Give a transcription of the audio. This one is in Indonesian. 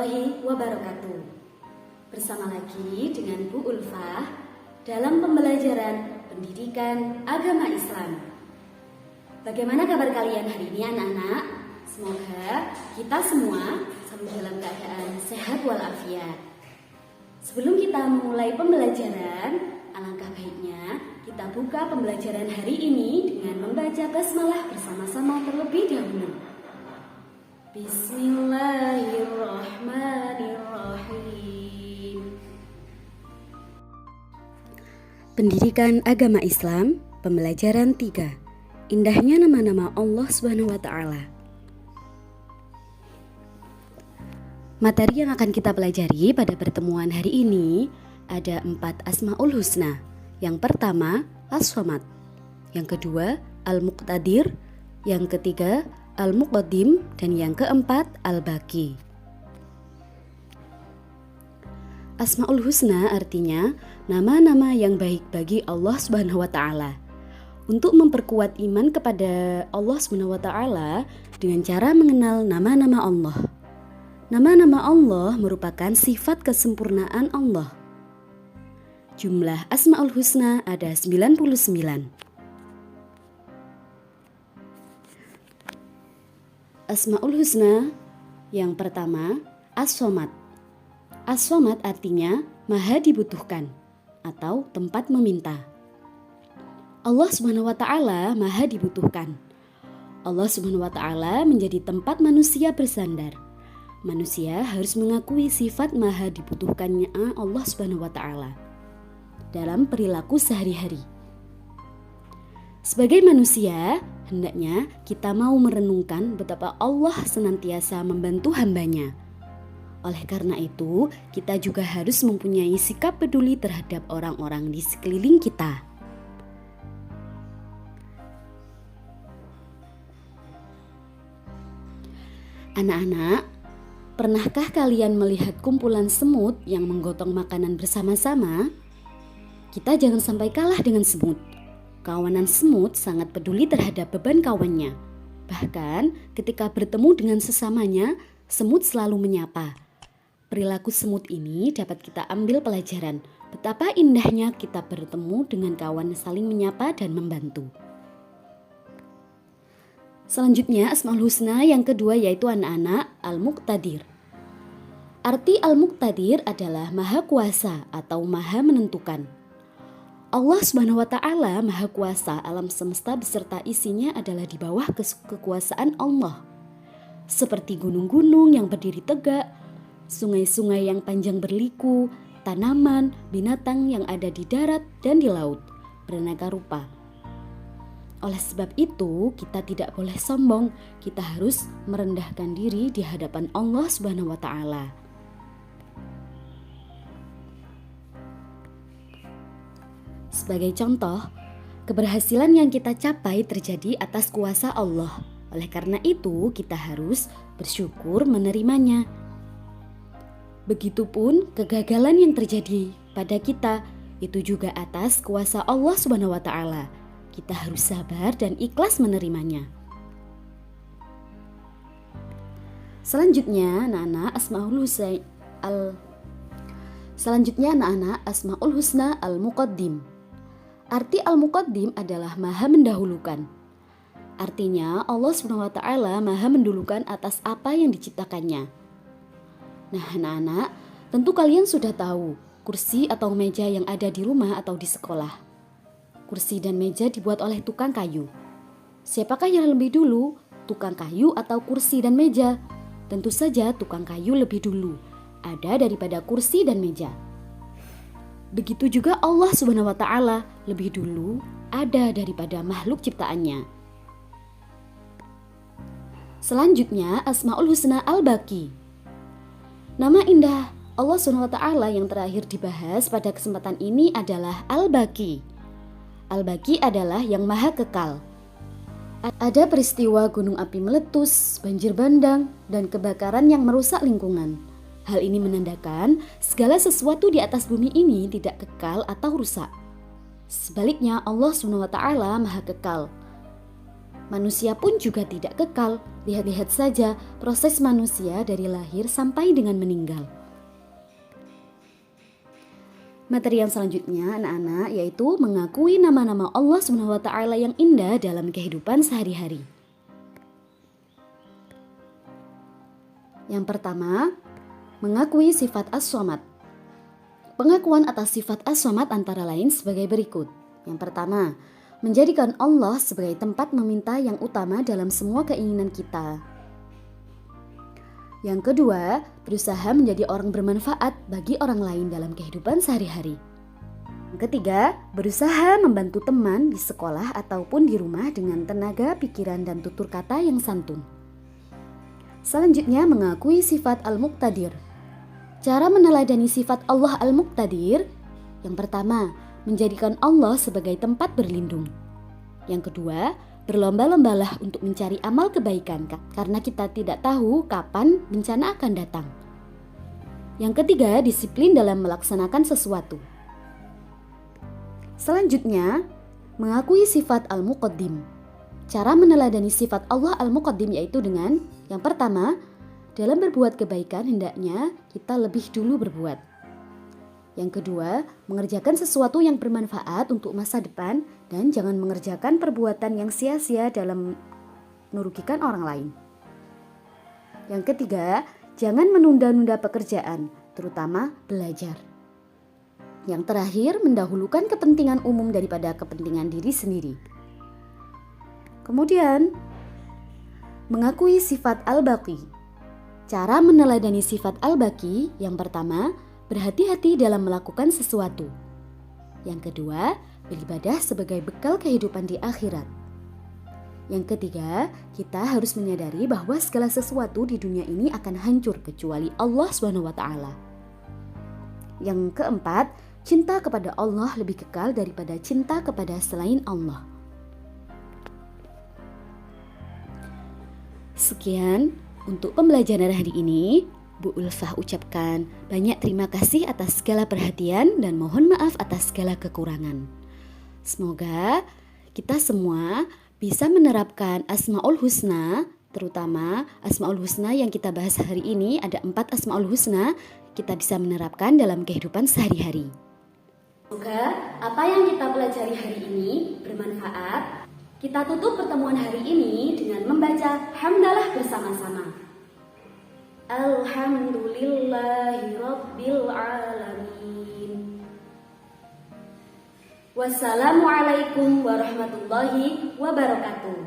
warahmatullahi wabarakatuh. Bersama lagi dengan Bu Ulfah dalam pembelajaran pendidikan agama Islam. Bagaimana kabar kalian hari ini anak-anak? Semoga kita semua selalu dalam keadaan sehat walafiat. Sebelum kita memulai pembelajaran, alangkah baiknya kita buka pembelajaran hari ini dengan membaca basmalah bersama-sama terlebih dahulu. Bismillahirrahmanirrahim. Pendidikan agama Islam, pembelajaran 3. Indahnya nama-nama Allah Subhanahu wa taala. Materi yang akan kita pelajari pada pertemuan hari ini ada 4 Asmaul Husna. Yang pertama, As-Samad. Yang kedua, Al-Muqtadir. Yang ketiga, Al-Muqaddim, dan yang keempat Al-Baqi. Asmaul Husna artinya nama-nama yang baik bagi Allah Subhanahu wa taala. Untuk memperkuat iman kepada Allah Subhanahu wa taala dengan cara mengenal nama-nama Allah. Nama-nama Allah merupakan sifat kesempurnaan Allah. Jumlah Asmaul Husna ada 99. Asmaul Husna yang pertama, As-Samad. As-Samad artinya maha dibutuhkan atau tempat meminta. Allah Subhanahu wa taala maha dibutuhkan. Allah Subhanahu wa taala menjadi tempat manusia bersandar. Manusia harus mengakui sifat maha dibutuhkannya Allah Subhanahu wa taala dalam perilaku sehari-hari. Sebagai manusia, hendaknya kita mau merenungkan betapa Allah senantiasa membantu hambanya. Oleh karena itu, kita juga harus mempunyai sikap peduli terhadap orang-orang di sekeliling kita. Anak-anak, pernahkah kalian melihat kumpulan semut yang menggotong makanan bersama-sama? Kita jangan sampai kalah dengan semut. Kawanan semut sangat peduli terhadap beban kawannya. Bahkan ketika bertemu dengan sesamanya, semut selalu menyapa. Perilaku semut ini dapat kita ambil pelajaran betapa indahnya kita bertemu dengan kawan saling menyapa dan membantu. Selanjutnya Asmaul Husna yang kedua yaitu anak-anak Al-Muqtadir. Arti Al-Muqtadir adalah maha kuasa atau maha menentukan. Allah Subhanahu wa taala Maha Kuasa, alam semesta beserta isinya adalah di bawah kekuasaan Allah. Seperti gunung-gunung yang berdiri tegak, sungai-sungai yang panjang berliku, tanaman, binatang yang ada di darat dan di laut, beraneka rupa. Oleh sebab itu, kita tidak boleh sombong, kita harus merendahkan diri di hadapan Allah Subhanahu wa taala. Sebagai contoh, keberhasilan yang kita capai terjadi atas kuasa Allah. Oleh karena itu, kita harus bersyukur menerimanya. Begitupun kegagalan yang terjadi pada kita, itu juga atas kuasa Allah Subhanahu wa taala. Kita harus sabar dan ikhlas menerimanya. Selanjutnya, anak-anak Asmaul Husna Al-Muqaddim. Arti Al-Muqaddim adalah maha mendahulukan. Artinya Allah SWT maha mendulukan atas apa yang diciptakannya. Nah anak-anak, tentu kalian sudah tahu kursi atau meja yang ada di rumah atau di sekolah. Kursi dan meja dibuat oleh tukang kayu. Siapakah yang lebih dulu? Tukang kayu atau kursi dan meja? Tentu saja tukang kayu lebih dulu, ada daripada kursi dan meja. Begitu juga Allah Subhanahu wa taala lebih dulu ada daripada makhluk ciptaannya. Selanjutnya Asmaul Husna Al-Baqi. Nama indah Allah Subhanahu wa taala yang terakhir dibahas pada kesempatan ini adalah Al-Baqi. Al-Baqi adalah yang maha kekal. Ada peristiwa gunung api meletus, banjir bandang, dan kebakaran yang merusak lingkungan. Hal ini menandakan segala sesuatu di atas bumi ini tidak kekal atau rusak. Sebaliknya Allah SWT Maha Kekal. Manusia pun juga tidak kekal. Lihat-lihat saja proses manusia dari lahir sampai dengan meninggal. Materi yang selanjutnya anak-anak yaitu mengakui nama-nama Allah SWT yang indah dalam kehidupan sehari-hari. Yang pertama, mengakui sifat As-Somad. Pengakuan atas sifat As-Somad antara lain sebagai berikut. Yang pertama, menjadikan Allah sebagai tempat meminta yang utama dalam semua keinginan kita. Yang kedua, berusaha menjadi orang bermanfaat bagi orang lain dalam kehidupan sehari-hari. Yang ketiga, berusaha membantu teman di sekolah ataupun di rumah dengan tenaga, pikiran, dan tutur kata yang santun. Selanjutnya, mengakui sifat Al-Muqtadir. Cara meneladani sifat Allah Al-Muqtadir, yang pertama, menjadikan Allah sebagai tempat berlindung. Yang kedua, berlomba-lombalah untuk mencari amal kebaikan karena kita tidak tahu kapan bencana akan datang. Yang ketiga, disiplin dalam melaksanakan sesuatu. Selanjutnya, mengakui sifat Al-Muqaddim. Cara meneladani sifat Allah Al-Muqaddim yaitu dengan yang pertama, dalam berbuat kebaikan hendaknya kita lebih dulu berbuat. Yang kedua, mengerjakan sesuatu yang bermanfaat untuk masa depan dan jangan mengerjakan perbuatan yang sia-sia dalam merugikan orang lain. Yang ketiga, jangan menunda-nunda pekerjaan, terutama belajar. Yang terakhir, mendahulukan kepentingan umum daripada kepentingan diri sendiri. Kemudian, mengakui sifat Al-Baqi. Cara meneladani sifat Al-Baqi, yang pertama, berhati-hati dalam melakukan sesuatu. Yang kedua, beribadah sebagai bekal kehidupan di akhirat. Yang ketiga, kita harus menyadari bahwa segala sesuatu di dunia ini akan hancur kecuali Allah SWT. Yang keempat, cinta kepada Allah lebih kekal daripada cinta kepada selain Allah. Sekian untuk pembelajaran hari ini. Bu Ulfah ucapkan banyak terima kasih atas segala perhatian dan mohon maaf atas segala kekurangan. Semoga kita semua bisa menerapkan Asmaul Husna, terutama Asmaul Husna yang kita bahas hari ini, ada 4 Asmaul Husna, kita bisa menerapkan dalam kehidupan sehari-hari. Semoga apa yang kita pelajari hari ini bermanfaat. Kita tutup pertemuan hari ini dengan membaca hamdalah bersama-sama. Alhamdulillahi Rabbil Alamin. Wassalamualaikum warahmatullahi wabarakatuh.